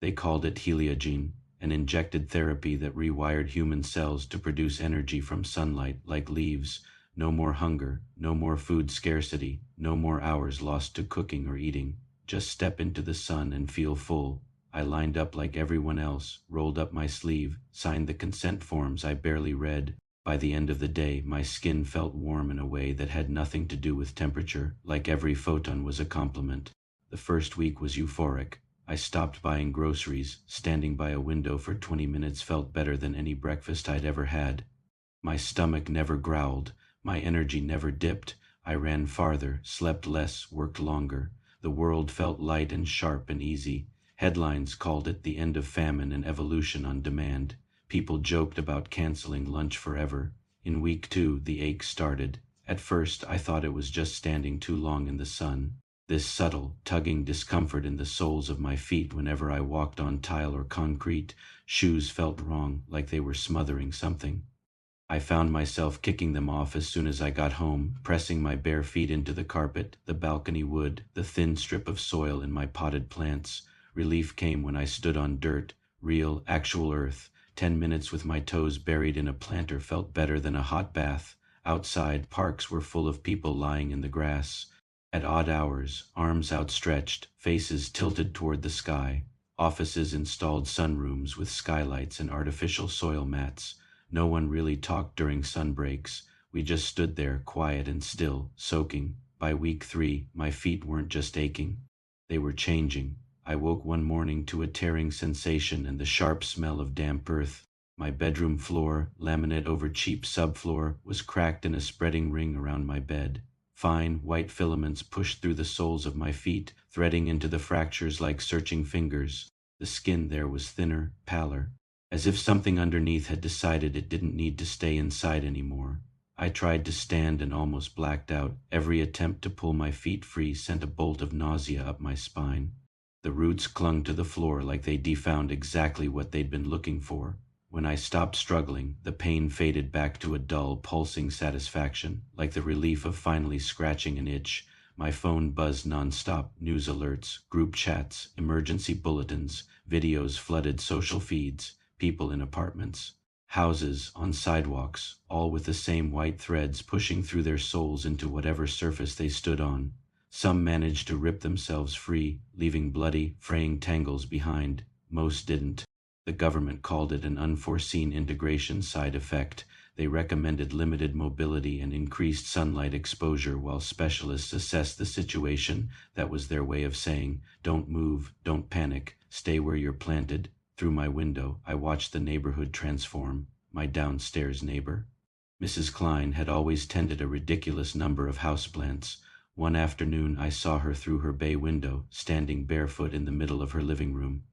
They called it HelioGene, an injected therapy that rewired human cells to produce energy from sunlight like leaves. No more hunger, no more food scarcity, no more hours lost to cooking or eating. Just step into the sun and feel full. I lined up like everyone else, rolled up my sleeve, signed the consent forms I barely read. By the end of the day, my skin felt warm in a way that had nothing to do with temperature, like every photon was a compliment. The first week was euphoric. I stopped buying groceries. Standing by a window for 20 minutes felt better than any breakfast I'd ever had. My stomach never growled. My energy never dipped. I ran farther, slept less, worked longer. The world felt light and sharp and easy. Headlines called it the end of famine and evolution on demand. People joked about canceling lunch forever. In week 2, the ache started. At first, I thought it was just standing too long in the sun. This subtle, tugging discomfort in the soles of my feet whenever I walked on tile or concrete. Shoes felt wrong, like they were smothering something. I found myself kicking them off as soon as I got home, pressing my bare feet into the carpet, the balcony wood, the thin strip of soil in my potted plants. Relief came when I stood on dirt, real, actual earth. 10 minutes with my toes buried in a planter felt better than a hot bath. Outside, parks were full of people lying in the grass. At odd hours, arms outstretched, faces tilted toward the sky. Offices installed sunrooms with skylights and artificial soil mats. No one really talked during sun breaks. We just stood there, quiet and still, soaking. By week 3, my feet weren't just aching. They were changing. I woke one morning to a tearing sensation and the sharp smell of damp earth. My bedroom floor, laminate over cheap subfloor, was cracked in a spreading ring around my bed. Fine, white filaments pushed through the soles of my feet, threading into the fractures like searching fingers. The skin there was thinner, paler, as if something underneath had decided it didn't need to stay inside anymore. I tried to stand and almost blacked out. Every attempt to pull my feet free sent a bolt of nausea up my spine. The roots clung to the floor like they found exactly what they'd been looking for. When I stopped struggling, the pain faded back to a dull, pulsing satisfaction, like the relief of finally scratching an itch. My phone buzzed nonstop, news alerts, group chats, emergency bulletins, videos flooded social feeds. People in apartments, houses, on sidewalks, all with the same white threads pushing through their souls into whatever surface they stood on. Some managed to rip themselves free, leaving bloody, fraying tangles behind. Most didn't. The government called it an unforeseen integration side effect. They recommended limited mobility and increased sunlight exposure while specialists assessed the situation. That was their way of saying, don't move, don't panic, stay where you're planted. Through my window, I watched the neighborhood transform. My downstairs neighbor, Mrs. Klein, had always tended a ridiculous number of houseplants. One afternoon, I saw her through her bay window, standing barefoot in the middle of her living room.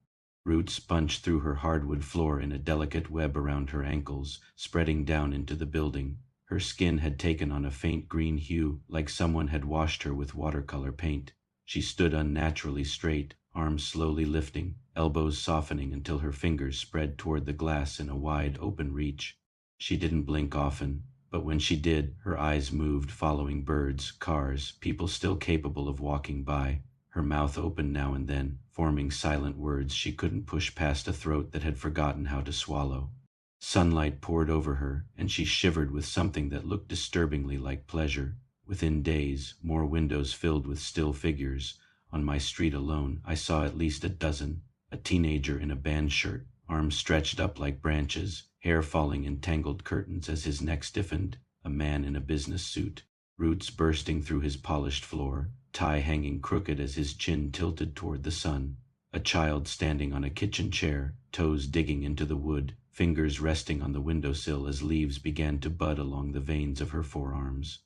Roots bunched through her hardwood floor in a delicate web around her ankles, spreading down into the building. Her skin had taken on a faint green hue, like someone had washed her with watercolor paint. She stood unnaturally straight, arms slowly lifting, elbows softening until her fingers spread toward the glass in a wide, open reach. She didn't blink often, but when she did, her eyes moved, following birds, cars, people still capable of walking by. Her mouth opened now and then, forming silent words she couldn't push past a throat that had forgotten how to swallow. Sunlight poured over her, and she shivered with something that looked disturbingly like pleasure. Within days, more windows filled with still figures. On my street alone, I saw at least a dozen. A teenager in a band shirt, arms stretched up like branches, hair falling in tangled curtains as his neck stiffened. A man in a business suit, roots bursting through his polished floor, tie hanging crooked as his chin tilted toward the sun. A child standing on a kitchen chair, toes digging into the wood, fingers resting on the windowsill as leaves began to bud along the veins of her forearms.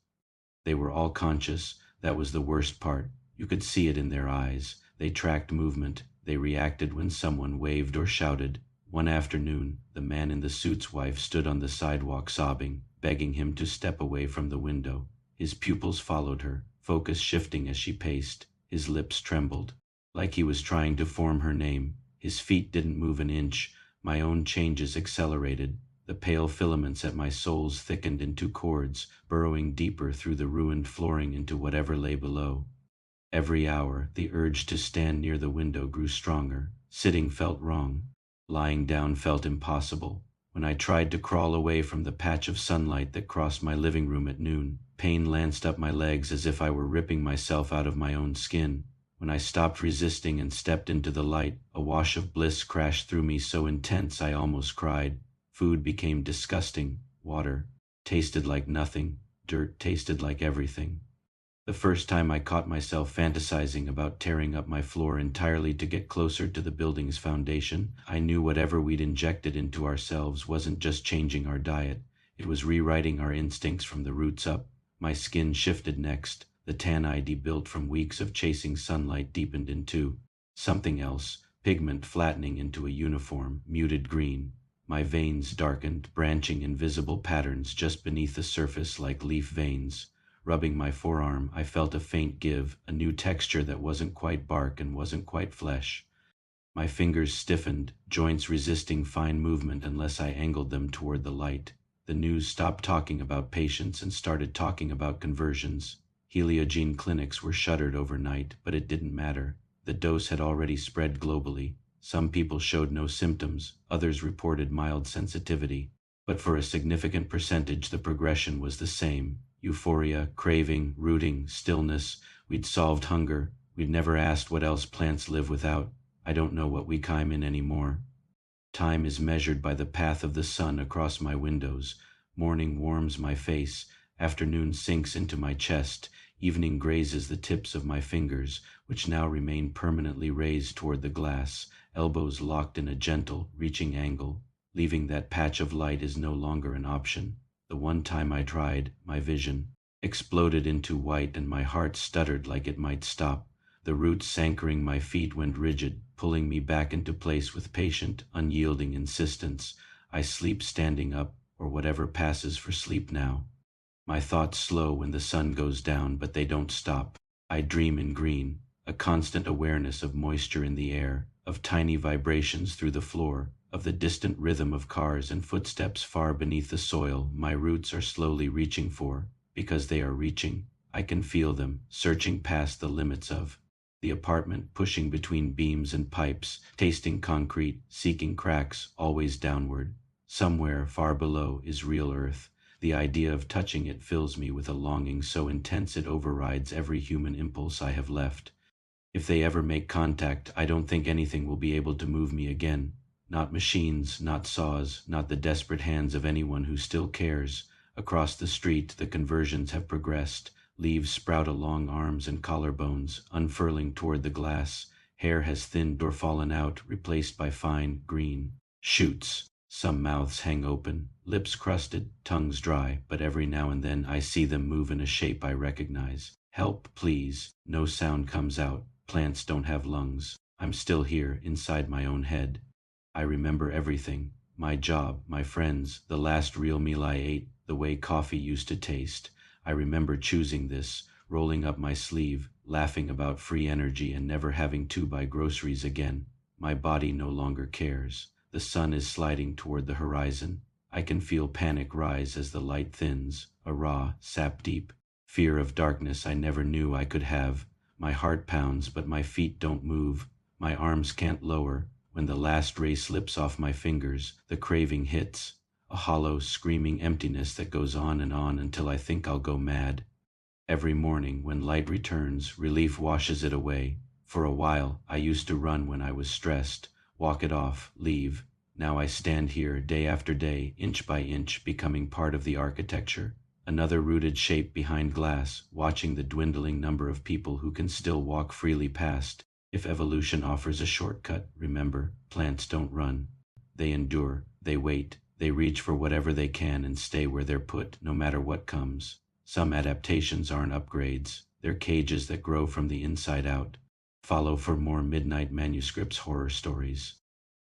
They were all conscious. That was the worst part. You could see it in their eyes. They tracked movement. They reacted when someone waved or shouted. One afternoon, the man in the suit's wife stood on the sidewalk sobbing, begging him to step away from the window. His pupils followed her, focus shifting as she paced. His lips trembled, like he was trying to form her name. His feet didn't move an inch. My own changes accelerated. The pale filaments at my soles thickened into cords, burrowing deeper through the ruined flooring into whatever lay below. Every hour, the urge to stand near the window grew stronger. Sitting felt wrong. Lying down felt impossible. When I tried to crawl away from the patch of sunlight that crossed my living room at noon, pain lanced up my legs as if I were ripping myself out of my own skin. When I stopped resisting and stepped into the light, a wash of bliss crashed through me so intense I almost cried. Food became disgusting. Water tasted like nothing. Dirt tasted like everything. The first time I caught myself fantasizing about tearing up my floor entirely to get closer to the building's foundation, I knew whatever we'd injected into ourselves wasn't just changing our diet, it was rewriting our instincts from the roots up. My skin shifted next. The tan ID built from weeks of chasing sunlight deepened into something else, pigment flattening into a uniform, muted green. My veins darkened, branching invisible patterns just beneath the surface like leaf veins. Rubbing my forearm, I felt a faint give, a new texture that wasn't quite bark and wasn't quite flesh. My fingers stiffened, joints resisting fine movement unless I angled them toward the light. The news stopped talking about patients and started talking about conversions. HelioGene clinics were shuttered overnight, but it didn't matter. The dose had already spread globally. Some people showed no symptoms, others reported mild sensitivity. But for a significant percentage, the progression was the same. Euphoria, craving, rooting, stillness. We'd solved hunger. We'd never asked what else plants live without. I don't know what we climb in anymore. Time is measured by the path of the sun across my windows. Morning warms my face. Afternoon sinks into my chest. Evening grazes the tips of my fingers, which now remain permanently raised toward the glass, elbows locked in a gentle, reaching angle. Leaving that patch of light is no longer an option. The one time I tried, my vision exploded into white and my heart stuttered like it might stop. The roots anchoring my feet went rigid, pulling me back into place with patient, unyielding insistence. I sleep standing up, or whatever passes for sleep now. My thoughts slow when the sun goes down, but they don't stop. I dream in green, a constant awareness of moisture in the air, of tiny vibrations through the floor, of the distant rhythm of cars and footsteps far beneath the soil my roots are slowly reaching for. Because they are reaching, I can feel them, searching past the limits of the apartment, pushing between beams and pipes, tasting concrete, seeking cracks, always downward. Somewhere far below is real earth. The idea of touching it fills me with a longing so intense it overrides every human impulse I have left. If they ever make contact, I don't think anything will be able to move me again. Not machines, not saws, not the desperate hands of anyone who still cares. Across the street, the conversions have progressed. Leaves sprout along arms and collarbones, unfurling toward the glass. Hair has thinned or fallen out, replaced by fine, green shoots. Some mouths hang open, lips crusted, tongues dry, but every now and then I see them move in a shape I recognize. Help, please. No sound comes out. Plants don't have lungs. I'm still here, inside my own head. I remember everything. My job, my friends, the last real meal I ate, the way coffee used to taste. I remember choosing this, rolling up my sleeve, laughing about free energy and never having to buy groceries again. My body no longer cares. The sun is sliding toward the horizon. I can feel panic rise as the light thins, a raw, sap-deep fear of darkness I never knew I could have. My heart pounds, but my feet don't move. My arms can't lower. When the last ray slips off my fingers, the craving hits, a hollow, screaming emptiness that goes on until I think I'll go mad. Every morning, when light returns, relief washes it away. For a while, I used to run when I was stressed, walk it off, leave. Now I stand here day after day, inch by inch, becoming part of the architecture. Another rooted shape behind glass, watching the dwindling number of people who can still walk freely past. If evolution offers a shortcut, remember, plants don't run. They endure, they wait, they reach for whatever they can and stay where they're put, no matter what comes. Some adaptations aren't upgrades, they're cages that grow from the inside out. Follow for more Midnight Manuscripts horror stories.